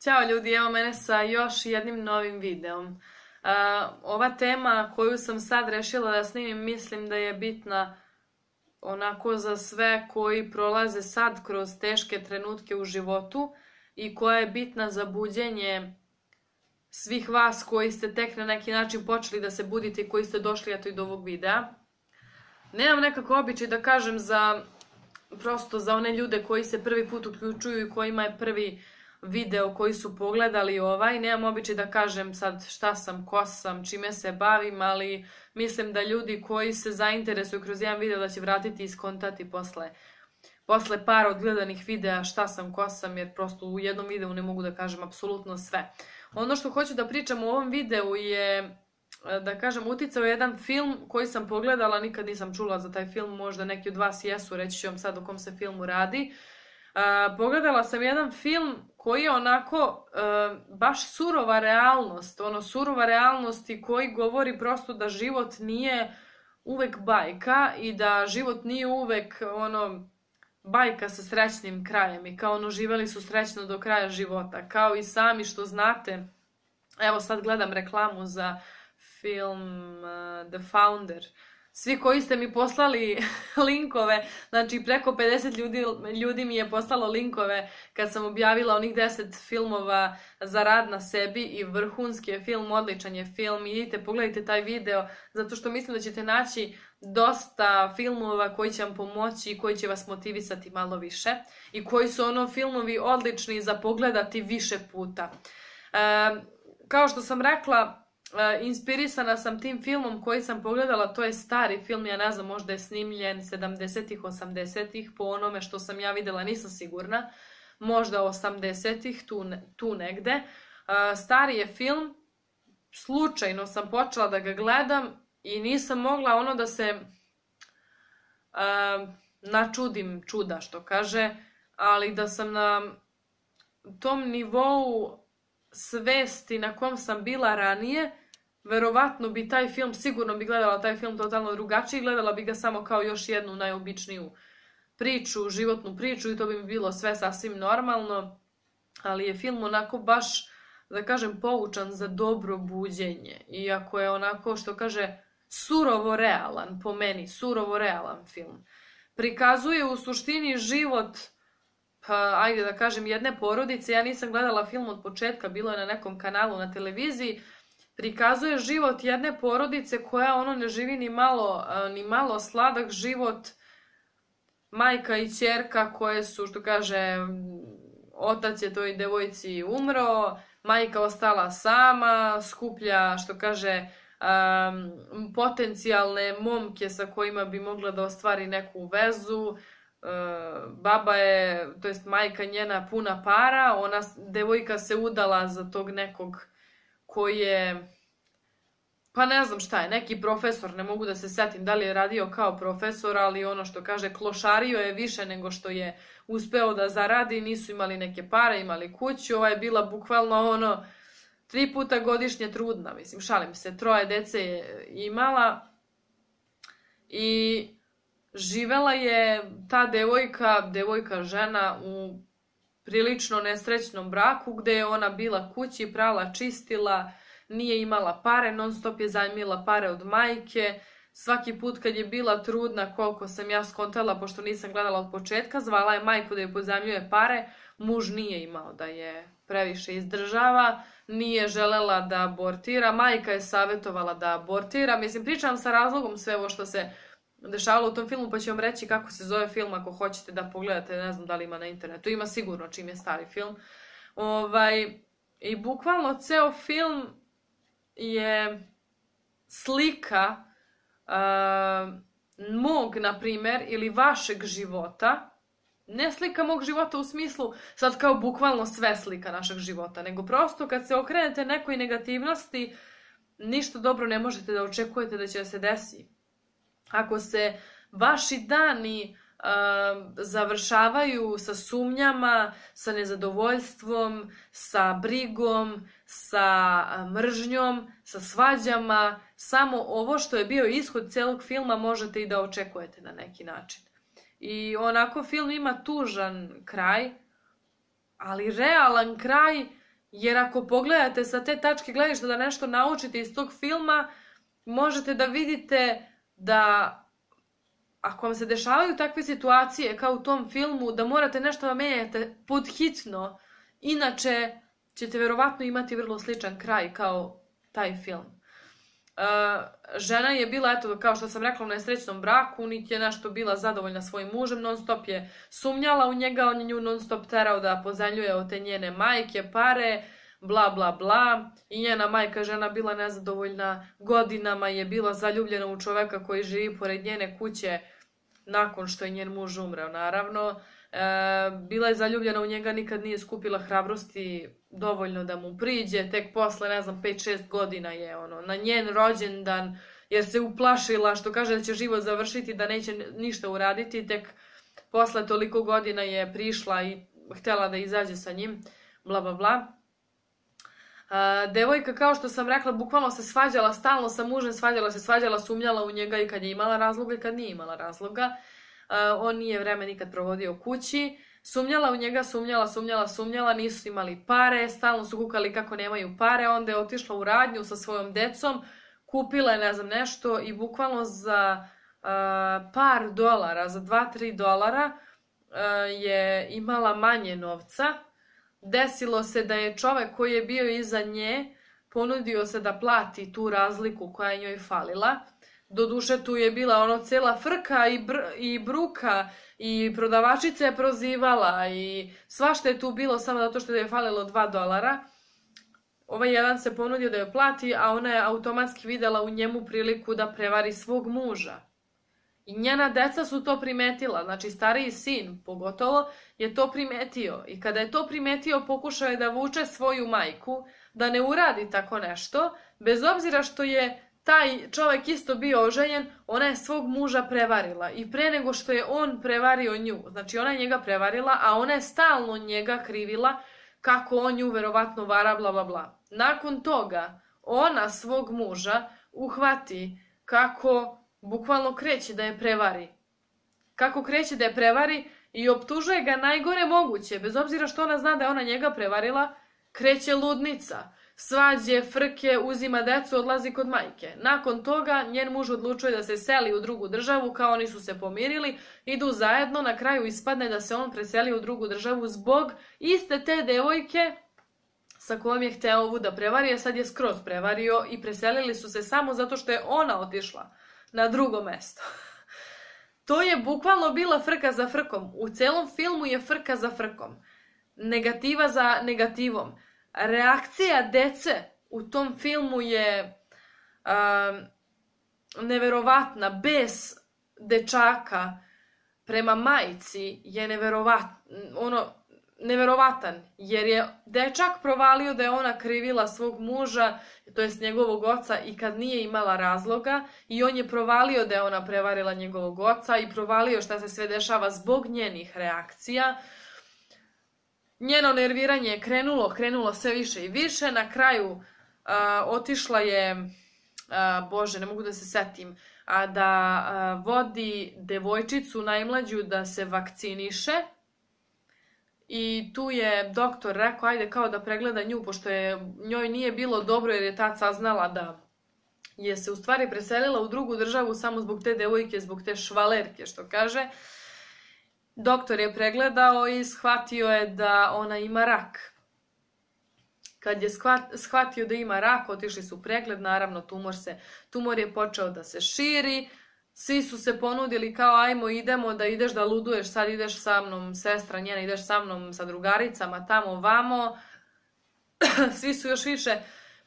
Ćao ljudi, evo mene sa još jednim novim videom. Ova tema koju sam sad rešila da snimim mislim da je bitna onako za sve koji prolaze sad kroz teške trenutke u životu i koja je bitna za buđenje svih vas koji ste tek na neki način počeli da se budite i koji ste došli eto i do ovog videa. Nemam nekako običaj da kažem prosto za one ljude koji se prvi put uključuju i kojima je prvi video koji su pogledali nemam običaj da kažem sad šta sam, ko sam, čime se bavim, ali mislim da ljudi koji se zainteresuju kroz jedan video da će vratiti i skontati posle par odgledanih videa šta sam, ko sam, jer prosto u jednom videu ne mogu da kažem apsolutno sve. Ono što hoću da pričam u ovom videu je, da kažem, uticao jedan film koji sam pogledala, nikad nisam čula za taj film, možda neki od vas jesu, reći ću vam sad o kom se filmu radi. Pogledala sam jedan film koji je onako baš surova realnost, surova realnost i koji govori prosto da život nije uvek bajka i da život nije uvek bajka sa srećnim krajem i kao živeli su srećno do kraja života, kao i sami što znate. Evo sad gledam reklamu za film The Founder. Svi koji ste mi poslali linkove, znači preko 50 ljudi mi je poslalo linkove kad sam objavila onih 10 filmova za rad na sebi i vrhunski je film, odličan je film. Idite, pogledajte taj video, zato što mislim da ćete naći dosta filmova koji će vam pomoći i koji će vas motivisati malo više i koji su filmovi odlični za pogledati više puta. Kao što sam rekla, inspirisana sam tim filmom koji sam pogledala, to je stari film, ja ne znam, možda je snimljen 70-ih, 80-ih, po onome što sam ja videla, nisam sigurna, možda 80-ih, tu negde. Stari je film, slučajno sam počela da ga gledam i nisam mogla da se načudim čuda, što kaže, ali da sam na tom nivou svesti na kom sam bila ranije, verovatno bi taj film, sigurno bi gledala taj film totalno drugačije, gledala bi ga samo kao još jednu najobičniju priču, životnu priču i to bi mi bilo sve sasvim normalno, ali je film onako baš, da kažem, poučan za dobro buđenje, iako je onako, što kaže, surovo realan, po meni, surovo realan film. Prikazuje u suštini život, ajde da kažem, jedne porodice. Ja nisam gledala film od početka, bilo je na nekom kanalu na televiziji. Prikazuje život jedne porodice koja ne živi ni malo sladak život. Majka i ćerka koje su, što kaže, otac je toj devojci umro, majka ostala sama, skuplja, što kaže, potencijalne momke sa kojima bi mogla da ostvari neku vezu. Baba je, to jest majka njena, puna para, devojka se udala za tog nekog koji je, pa ne znam šta je, neki profesor, ne mogu da se setim da li je radio kao profesor, ali što kaže, klošario je više nego što je uspeo da zaradi, nisu imali neke pare, imali kuću, ova je bila bukvalno 3 puta godišnje trudna, mislim, šalim se, 3 dece je imala i živela je ta devojka žena u prilično nesrećnom braku gde je ona bila kući, prala, čistila, nije imala pare, non stop je zajmila pare od majke. Svaki put kad je bila trudna, koliko sam ja skontala, pošto nisam gledala od početka, zvala je majku da je pozajmljuje pare, muž nije imao da je previše izdržava, nije želela da abortira, majka je savjetovala da abortira. Mislim, pričam sa razlogom sve ovo što se dešavalo u tom filmu, pa ću vam reći kako se zove film ako hoćete da pogledate, ne znam da li ima na internetu, ima sigurno čim je stari film. I bukvalno ceo film je slika mog, na primer, ili vašeg života, ne slika mog života u smislu sad kao bukvalno sve slika našeg života, nego prosto kad se okrenete nekoj negativnosti, ništa dobro ne možete da očekujete da će se desi. Ako se vaši dani završavaju sa sumnjama, sa nezadovoljstvom, sa brigom, sa mržnjom, sa svađama, samo ovo što je bio ishod celog filma možete i da očekujete na neki način. I onako film ima tužan kraj, ali realan kraj Jer ako pogledate sa te tačke gledišta da nešto naučite iz tog filma, možete da vidite da ako vam se dešavaju takve situacije kao u tom filmu, da morate nešto da menjate podhitno, inače ćete verovatno imati vrlo sličan kraj kao taj film. Žena je bila, eto, kao što sam rekla, u nesrećnom braku, niti je nešto bila zadovoljna svojim mužem, non stop je sumnjala u njega, on je nju non stop terao da pozajmljuje od te njene majke pare, bla bla bla, i njena majka žena bila nezadovoljna, godinama je bila zaljubljena u čoveka koji živi pored njene kuće nakon što je njen muž umreo, naravno. Bila je zaljubljena u njega, nikad nije skupila hrabrosti dovoljno da mu priđe, tek posle, ne znam, 5-6 godina je na njen rođendan, jer se uplašila, što kaže da će život završiti, da neće ništa uraditi, tek posle toliko godina je prišla i htjela da izađe sa njim, bla bla bla. Devojka, kao što sam rekla, bukvalno se svađala stalno sa mužem, svađala, sumnjala u njega i kad je imala razloga i kad nije imala razloga. On nije vreme nikad provodio kući. Sumnjala u njega, sumnjala, nisu imali pare, stalno su kukali kako nemaju pare, onda je otišla u radnju sa svojom decom, kupila je ne znam nešto i bukvalno za par dolara, za 2-3 dolara je imala manje novca. Desilo se da je čovek koji je bio iza nje ponudio se da plati tu razliku koja je njoj falila. Doduše tu je bila cela frka i bruka i prodavačica je prozivala i svašta je tu bilo samo zato što je falilo 2 dolara. Ovaj jedan se ponudio da joj plati, a ona je automatski videla u njemu priliku da prevari svog muža. I njena deca su to primetila, znači stariji sin pogotovo je to primetio. I kada je to primetio, pokušao je da vuče svoju majku, da ne uradi tako nešto, bez obzira što je taj čovek isto bio oženjen, ona je svog muža prevarila. I pre nego što je on prevario nju, znači ona je njega prevarila, a ona je stalno njega krivila kako on nju verovatno vara, bla bla bla. Nakon toga, ona svog muža uhvati kako bukvalno kreće da je prevari. Kako kreće da je prevari i optužuje ga najgore moguće, bez obzira što ona zna da je ona njega prevarila, kreće ludnica. Svađe, frke, uzima decu, odlazi kod majke. Nakon toga njen muž odlučuje da se seli u drugu državu, kao oni su se pomirili, idu zajedno, na kraju ispadne da se on preseli u drugu državu zbog iste te devojke sa kojom je hteo ovu da prevari, a sad je skroz prevario i preselili su se samo zato što je ona otišla na drugo mesto. To je bukvalno bila frka za frkom. U celom filmu je frka za frkom. Negativa za negativom. Reakcija dece u tom filmu je neverovatna. Bes dečaka prema majci je neverovatan, jer je dečak provalio da je ona krivila svog muža, to jest njegovog oca, i kad nije imala razloga, i on je provalio da je ona prevarila njegovog oca i provalio šta se sve dešava zbog njenih reakcija. Njeno nerviranje je krenulo sve više i više. Na kraju otišla je, Bože, ne mogu da se setim, da vodi devojčicu najmlađu da se vakciniše. I tu je doktor rekao, ajde kao da pregleda nju, pošto njoj nije bilo dobro jer je tad saznala da je se u stvari preselila u drugu državu samo zbog te devojke, zbog te švalerke, što kaže. Doktor je pregledao i shvatio je da ona ima rak. Kad je shvatio da ima rak, otišli su u pregled, naravno tumor je počeo da se širi. Svi su se ponudili kao ajmo idemo da ideš da luduješ, sad ideš sa mnom, sestra njena, ideš sa mnom sa drugaricama, tamo vamo. Svi su još više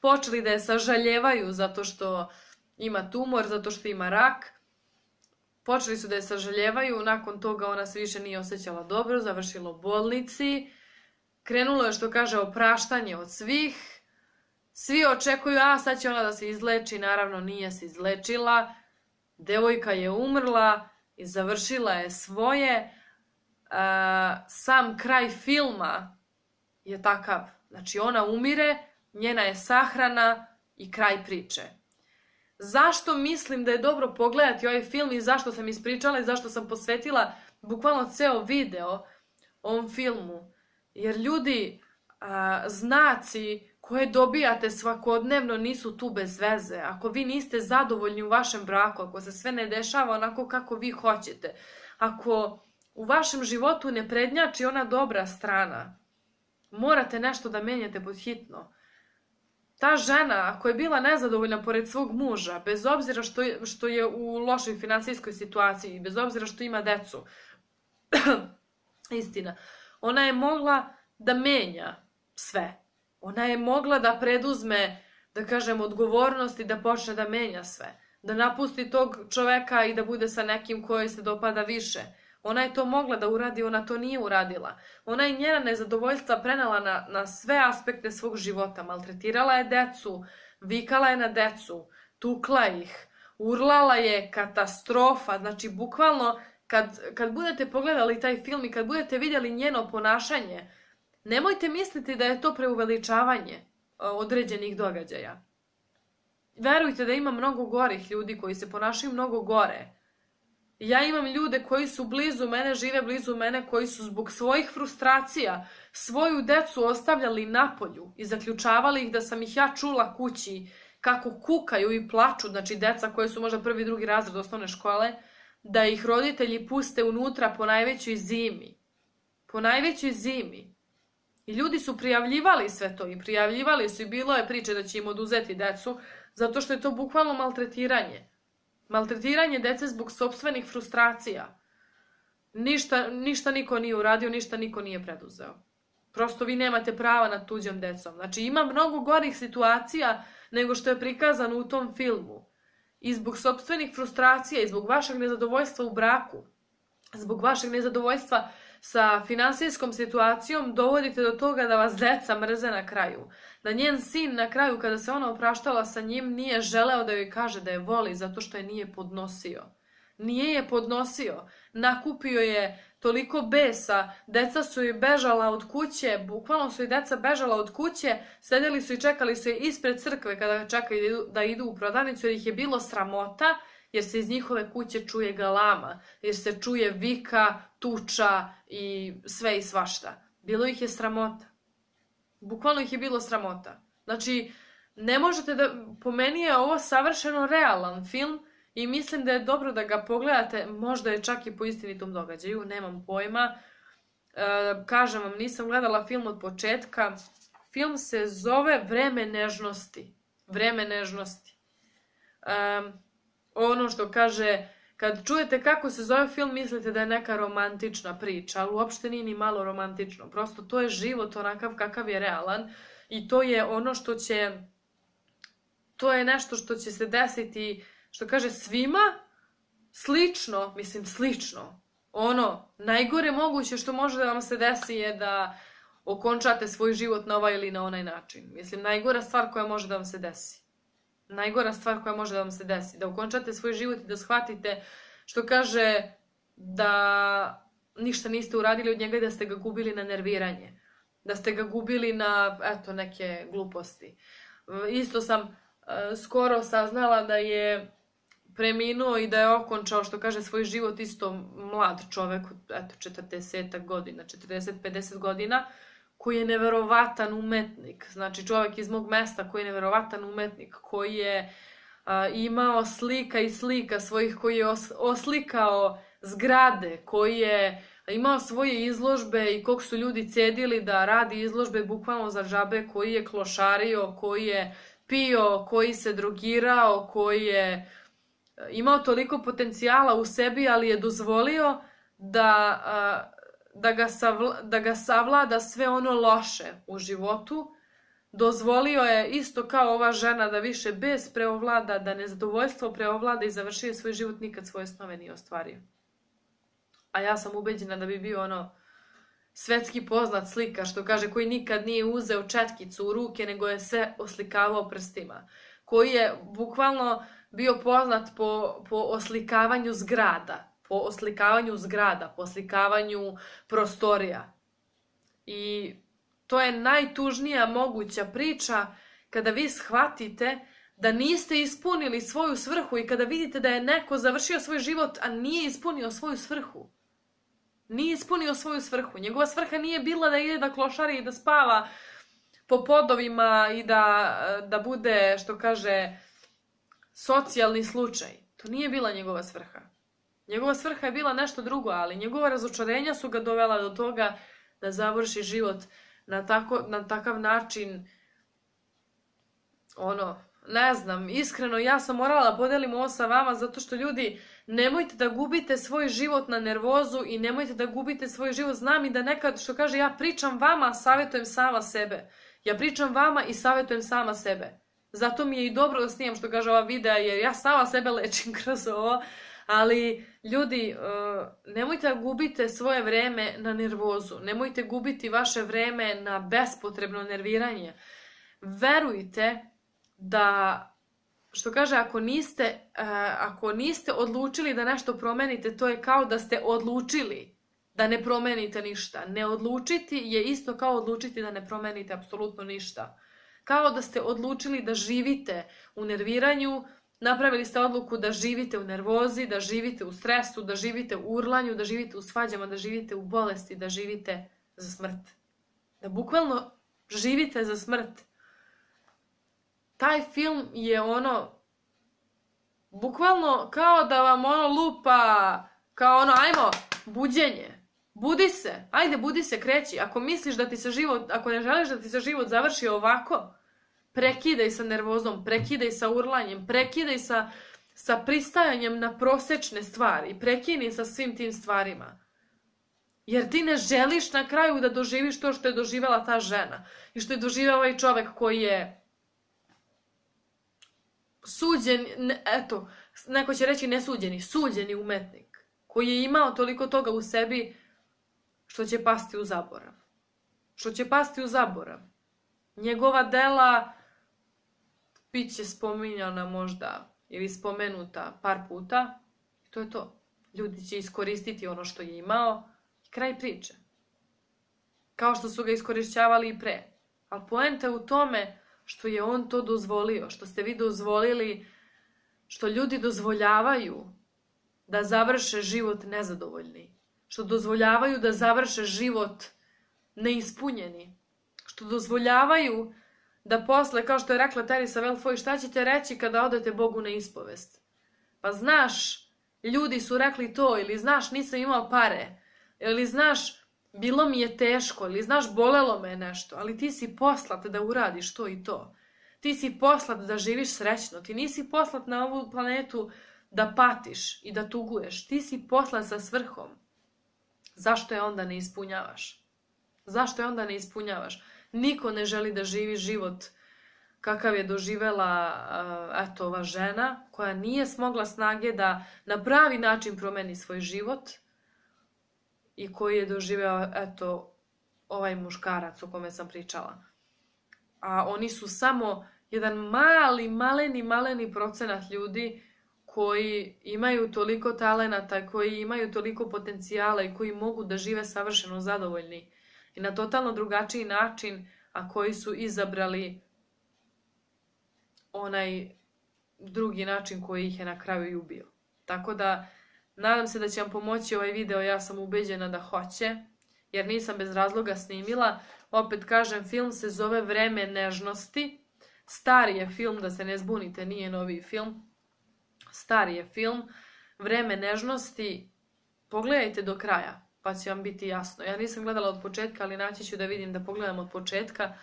počeli da je sažaljevaju zato što ima tumor, zato što ima rak. Počeli su da je sažaljevaju, nakon toga ona se više nije osjećala dobro, završila u bolnici. Krenulo je, što kaže, opraštanje od svih. Svi očekuju, sad će ona da se izleči, naravno nije se izlečila. Devojka je umrla i završila je svoje. Sam kraj filma je takav. Znači ona umire, njena je sahrana i kraj priče. Zašto mislim da je dobro pogledati ovaj film i zašto sam ispričala i zašto sam posvetila bukvalno ceo video ovom filmu? Jer ljudi, znaci koje dobijate svakodnevno nisu tu bez veze. Ako vi niste zadovoljni u vašem braku, ako se sve ne dešava onako kako vi hoćete, ako u vašem životu ne prednjači ona dobra strana, morate nešto da menjate pod hitno. Ta žena, ako je bila nezadovoljna pored svog muža, bez obzira što je u lošoj finansijskoj situaciji, bez obzira što ima decu, istina, ona je mogla da menja sve. Ona je mogla da preduzme, da kažem, odgovornost i da počne da menja sve. Da napusti tog čoveka i da bude sa nekim koji se dopada više. Ona je to mogla da uradi, ona to nije uradila. Ona je njena nezadovoljstva prenela na sve aspekte svog života. Maltretirala je decu, vikala je na decu, tukla ih, urlala je, katastrofa. Znači, bukvalno, kad budete pogledali taj film i kad budete vidjeli njeno ponašanje, nemojte misliti da je to preuveličavanje određenih događaja. Verujte da ima mnogo gorih ljudi koji se ponašaju mnogo gore. Ja imam ljude koji su blizu mene, žive blizu mene, koji su zbog svojih frustracija svoju decu ostavljali napolju i zaključavali ih da sam ih ja čula kući kako kukaju i plaču, znači deca koje su možda prvi, drugi razred osnovne škole, da ih roditelji puste unutra po najvećoj zimi. Po najvećoj zimi. I ljudi su prijavljivali sve to i prijavljivali su i bilo je priče da će im oduzeti decu, zato što je to bukvalno maltretiranje. Maltretiranje dece zbog sopstvenih frustracija. Ništa niko nije uradio, ništa niko nije preduzeo. Prosto vi nemate prava nad tuđom decom. Znači ima mnogo gorih situacija nego što je prikazano u tom filmu. I zbog sopstvenih frustracija i zbog vašeg nezadovoljstva u braku, zbog vašeg nezadovoljstva sa finansijskom situacijom dovodite do toga da vas deca mrze na kraju. Da njen sin na kraju, kada se ona opraštala sa njim, nije želeo da joj kaže da je voli zato što je nije podnosio. Nije je podnosio. Nakupio je toliko besa. Deca su joj bežala od kuće. Bukvalno su joj deca bežala od kuće. Sedeli su i čekali su je ispred crkve kada čekaju da idu u prodavnicu jer ih je bilo sramota. Jer se iz njihove kuće čuje galama, jer se čuje vika, tuča i sve i svašta. Bilo ih je sramota. Bukvalno ih je bilo sramota. Znači, ne možete da... Po meni je ovo savršeno realan film i mislim da je dobro da ga pogledate. Možda je čak i po istinitom događaju, nemam pojma. Kažem vam, nisam gledala film od početka. Film se zove Vreme nežnosti. Vreme nežnosti. Ono što kaže, kad čujete kako se zove film, mislite da je neka romantična priča, ali uopšte nije ni malo romantično. Prosto to je život onakav kakav je realan i to je ono što će, to je nešto što će se desiti, što kaže svima, slično, mislim slično. Ono, najgore moguće što može da vam se desi je da okončate svoj život na ovaj ili na onaj način. Mislim, najgora stvar koja može da vam se desi. Najgora stvar koja može da vam se desi. Da ukončate svoj život i da shvatite što kaže da ništa niste uradili od njega i da ste ga gubili na nerviranje. Da ste ga gubili na, eto, neke gluposti. Isto sam skoro saznala da je preminuo i da je okončao, što kaže, svoj život isto mlad čovek, eto, 40 godina, 40-50 godina, koji je neverovatan umetnik. Znači čovjek iz mog mesta koji je neverovatan umetnik, koji je imao slika i slika svojih, koji je oslikao zgrade, koji je imao svoje izložbe i koliko su ljudi cedili da radi izložbe bukvalno za džabe, koji je klošario, koji je pio, koji se drogirao, koji je imao toliko potencijala u sebi, ali je dozvolio da ga savlada sve ono loše u životu. Dozvolio je isto kao ova žena da više bes preovlada, da nezadovoljstvo preovlada i završio svoj život, nikad svoje snove nije ostvario. A ja sam ubeđena da bi bio ono svetski poznat slikar, što kaže, koji nikad nije uzeo četkicu u ruke, nego je sve oslikavao prstima. Koji je bukvalno bio poznat po oslikavanju zgrada. Po oslikavanju prostorija. I to je najtužnija moguća priča kada vi shvatite da niste ispunili svoju svrhu i kada vidite da je neko završio svoj život, a nije ispunio svoju svrhu. Nije ispunio svoju svrhu. Njegova svrha nije bila da ide da klošari i da spava po podovima i da bude, što kaže, socijalni slučaj. To nije bila njegova svrha. Njegova svrha je bila nešto drugo, ali njegova razočarenja su ga dovela do toga da završi život na takav način, ne znam, iskreno ja sam morala da podelim ovo sa vama zato što ljudi, nemojte da gubite svoj život na nervozu i nemojte da gubite svoj život. Znam i da nekad, što kaže, ja pričam vama, savjetujem sama sebe. Ja pričam vama i savjetujem sama sebe. Zato mi je i dobro da snimam, što kaže, ova videa, jer ja sama sebe lečim kroz ovo. Ali, ljudi, nemojte da gubite svoje vreme na nervozu. Nemojte gubiti vaše vreme na bespotrebno nerviranje. Verujte da, što kaže, ako niste odlučili da nešto promenite, to je kao da ste odlučili da ne promenite ništa. Ne odlučiti je isto kao odlučiti da ne promenite apsolutno ništa. Kao da ste odlučili da živite u nerviranju, napravili ste odluku da živite u nervozi, da živite u stresu, da živite u urlanju, da živite u svađama, da živite u bolesti, da živite za smrt. Da bukvalno živite za smrt. Taj film je bukvalno kao da vam lupa, kao ajmo, buđenje. Budi se, ajde budi se, kreći. Ako misliš da ti se život, ako ne želiš da ti se život završi ovako, prekidaj sa nervozom, prekidaj sa urlanjem, prekidaj sa pristajanjem na prosečne stvari, prekini sa svim tim stvarima. Jer ti ne želiš na kraju da doživiš to što je doživjela ta žena i što je doživio ovaj čovek koji je suđen, eto, neko će reći nesuđeni, suđeni umetnik, koji je imao toliko toga u sebi što će pasti u zaborav. Što će pasti u zaborav. Njegova dela bit će spominjana možda ili spomenuta par puta. I to je to. Ljudi će iskoristiti ono što je imao i kraj priče. Kao što su ga iskorišćavali i pre. Ali poenta je u tome što je on to dozvolio, što ste vi dozvolili, što ljudi dozvoljavaju da završe život nezadovoljni, što dozvoljavaju da završe život neispunjeni, što dozvoljavaju da posle, kao što je rekla Teresa Velfoy, šta ćete reći kada odete Bogu na ispovest? Pa znaš, ljudi su rekli to, ili znaš, nisam imao pare, ili znaš, bilo mi je teško, ili znaš, bolelo me nešto, ali ti si poslat da uradiš to i to. Ti si poslat da živiš srećno, ti nisi poslat na ovu planetu da patiš i da tuguješ. Ti si poslat sa svrhom. Zašto je onda ne ispunjavaš? Zašto je onda ne ispunjavaš? Niko ne želi da živi život kakav je doživela ova žena koja nije smogla snage da na pravi način promeni svoj život i koji je doživeo ovaj muškarac o kome sam pričala. A oni su samo jedan maleni procenat ljudi koji imaju toliko talenata, koji imaju toliko potencijala i koji mogu da žive savršeno zadovoljni i na totalno drugačiji način, a koji su izabrali onaj drugi način koji ih je na kraju i ubio. Tako da, nadam se da će vam pomoći ovaj video, ja sam ubeđena da hoće, jer nisam bez razloga snimila. Opet kažem, film se zove Vreme nežnosti. Stari je film, da se ne zbunite, nije novi film. Stari je film, Vreme nežnosti. Pogledajte do kraja, pa će vam biti jasno. Ja nisam gledala od početka, ali naći ću da vidim, da pogledam od početka.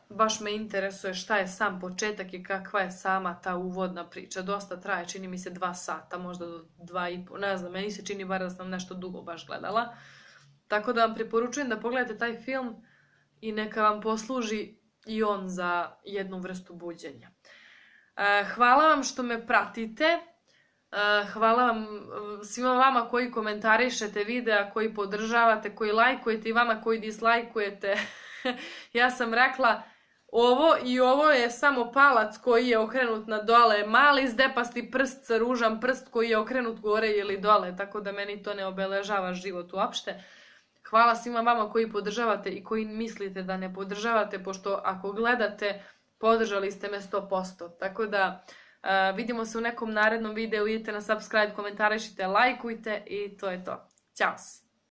Baš me interesuje šta je sam početak i kakva je sama ta uvodna priča. Dosta traje, čini mi se 2 sata, možda do 2,5, ne znam, meni se čini bar da sam nešto dugo baš gledala. Tako da vam preporučujem da pogledate taj film i neka vam posluži i on za jednu vrstu buđenja. Hvala vam što me pratite. Hvala vam svima vama koji komentarišete videa, koji podržavate, koji lajkujete i vama koji dislajkujete. Ja sam rekla ovo je samo palac koji je okrenut na dole, mali zdepasti prst, ružan prst koji je okrenut gore ili dole, tako da meni to ne obeležava život uopšte. Hvala svima vama koji podržavate i koji mislite da ne podržavate, pošto ako gledate, podržali ste me 100%. Tako da vidimo se u nekom narednom videu, idite na subscribe, komentarišite, lajkujte i to je to. Ćao!